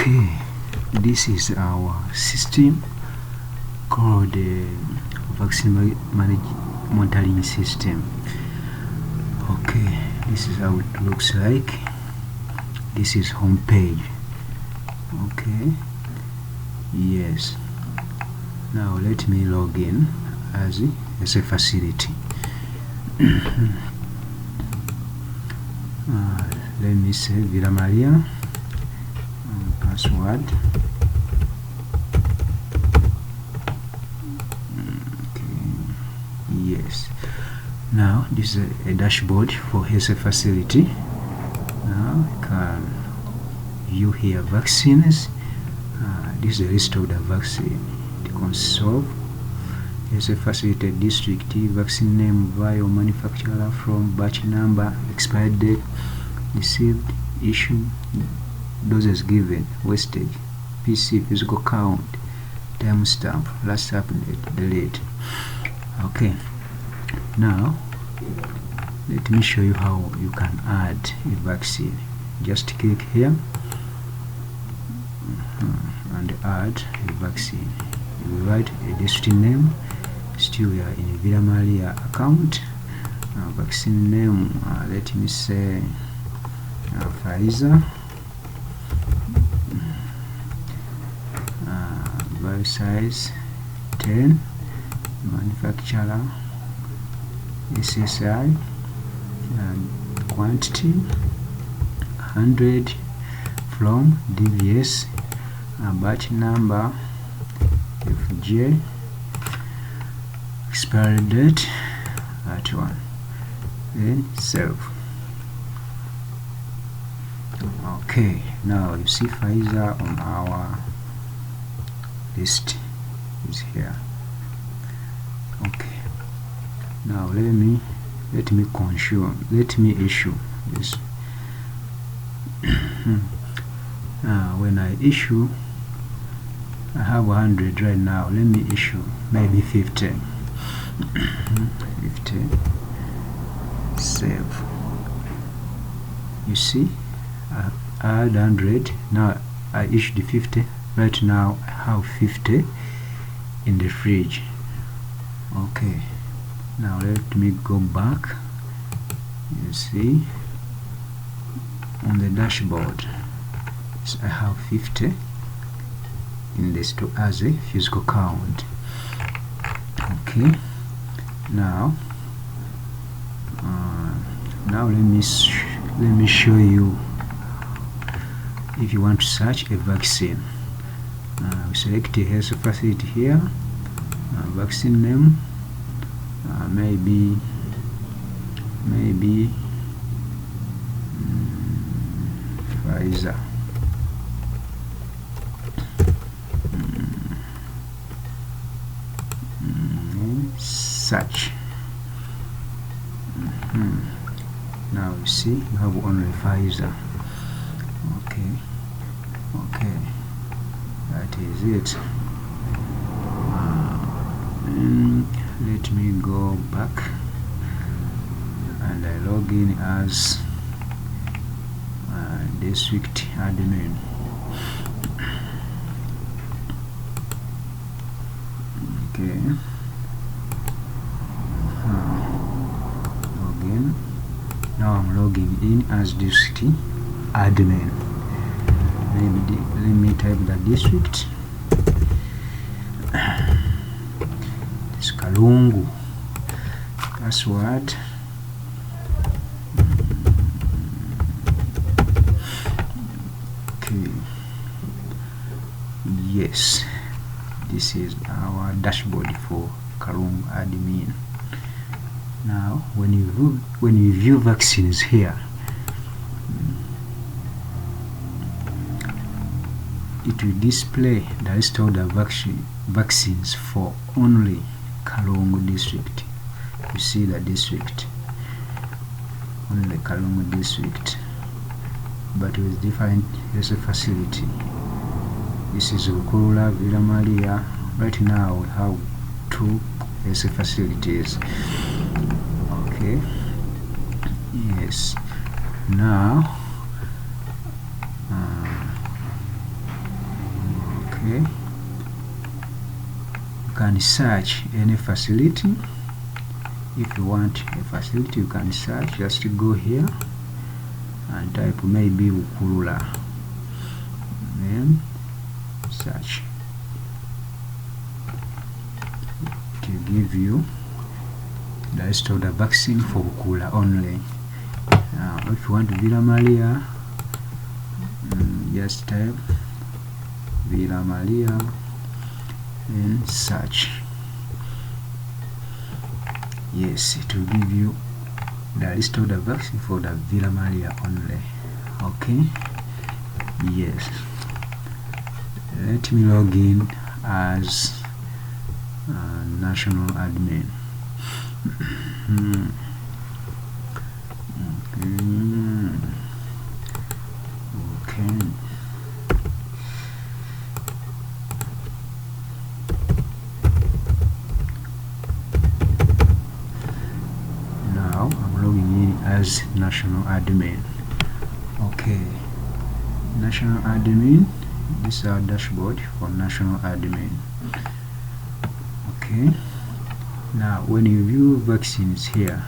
Okay, this is our system called vaccine monitoring system. Okay, this is how it looks like. This is home page. Okay, yes. Now let me log in as a facility. Let me say Villa Maria, password. Okay, yes. Now this is a dashboard for health facility. Now you can view here vaccines. This is a list of the vaccine. It consists of health facility, district, vaccine name, vial, manufacturer, from, batch number, expired date, received, issue, doses given, wastage, PC, physical count, timestamp, last update, delete. Okay, now let me show you how you can add a vaccine. Just click here and add a vaccine. You will write a district name. Still we are in a Villa Maria account. Vaccine name, let me say Pfizer. Vial size 10, manufacturer SSI, quantity 100, from DVS, batch number FJ, expiry date that one, then save. Okay, now you see Pfizer on our list is here. Okay, now let me issue this. When I issue, I have 100 right now. Let me issue maybe 50. 50. Save. You see, I add 100. Now I issued 50. Right now I have 50 in the fridge. Okay, now let me go back. You see, on the dashboard, so I have 50 in the store as a physical count. Okay, now let me show you. If you want to search a vaccine, select a health facility here, vaccine name, maybe Pfizer. Search. Now you see you have only Pfizer. Okay, that is it. Let me go back and I log in as district admin. Okay, login. Now I'm logging in as district admin. Let me type the district. It's Kalungu. Password. Okay. Yes, this is our dashboard for Kalungu admin. Now, when you view vaccines here, it will display the list of the vaccines for only Kalungu district. You see the district, only Kalungu district, but with different health facility. This is Rukula, Villa Maria. Right now we have 2 health facilities. Okay, yes. Now can search any facility. If you want a facility, you can search. Just go here and type maybe Bukulula, then search to give you the list of the vaccine for Bukulula only. Now if you want Villa Maria, just type Villa Maria and search. Yes, it will give you the list of the vaccine for the Villa Maria only. Okay, yes, let me log in as national admin. Okay. Now I'm logging in as national admin. Okay, national admin. This is our dashboard for national admin. Okay, now when you view vaccines here,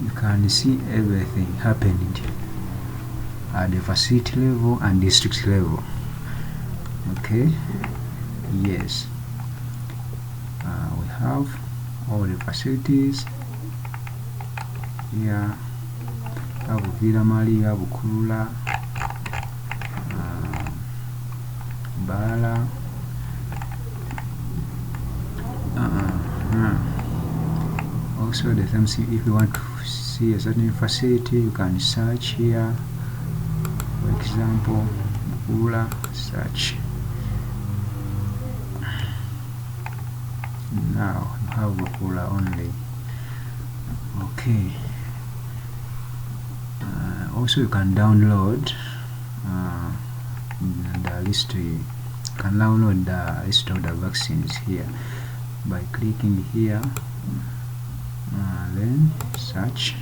you can see everything happening at the facility level and district level. Okay, yes, we have all the facilities here. Have Villa Maria, Bukulula, Bala, also the same thing. If you want to see a certain facility, you can search here. For example, Bukulula, search. Now you have Bukulula only. Okay. Also you can download the list. You can download the list of the vaccines here by clicking here, then search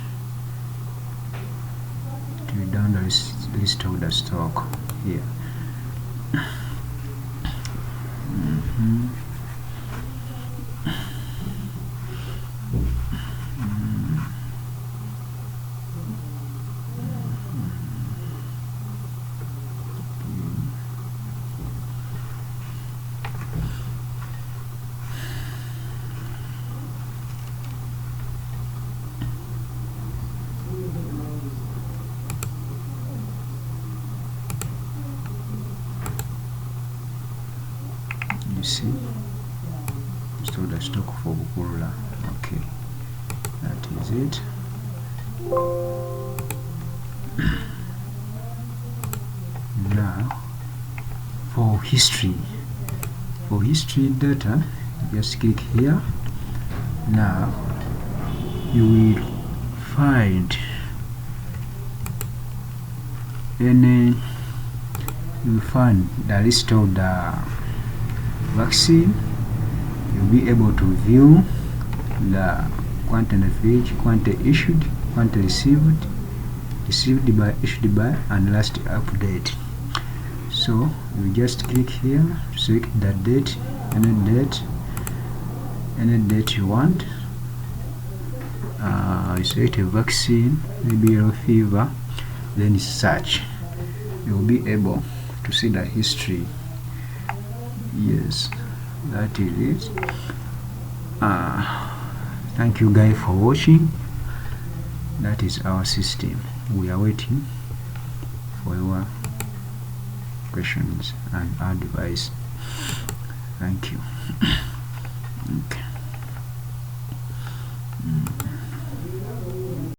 to download the list of the stock here. You see, so the stock for Bukulula. Okay, that is it. Now for history data, just click here. Now you will find the list of the vaccine. You'll be able to view the quantity filled, quantity issued, quantity received, by, issued by, and last update. So you just click here to select the date, any date you want. You select a vaccine, maybe yellow fever, then search. You'll be able to see the history. Yes, that is it. Thank you guys for watching. That is our system. We are waiting for your questions and advice. Thank you. Okay.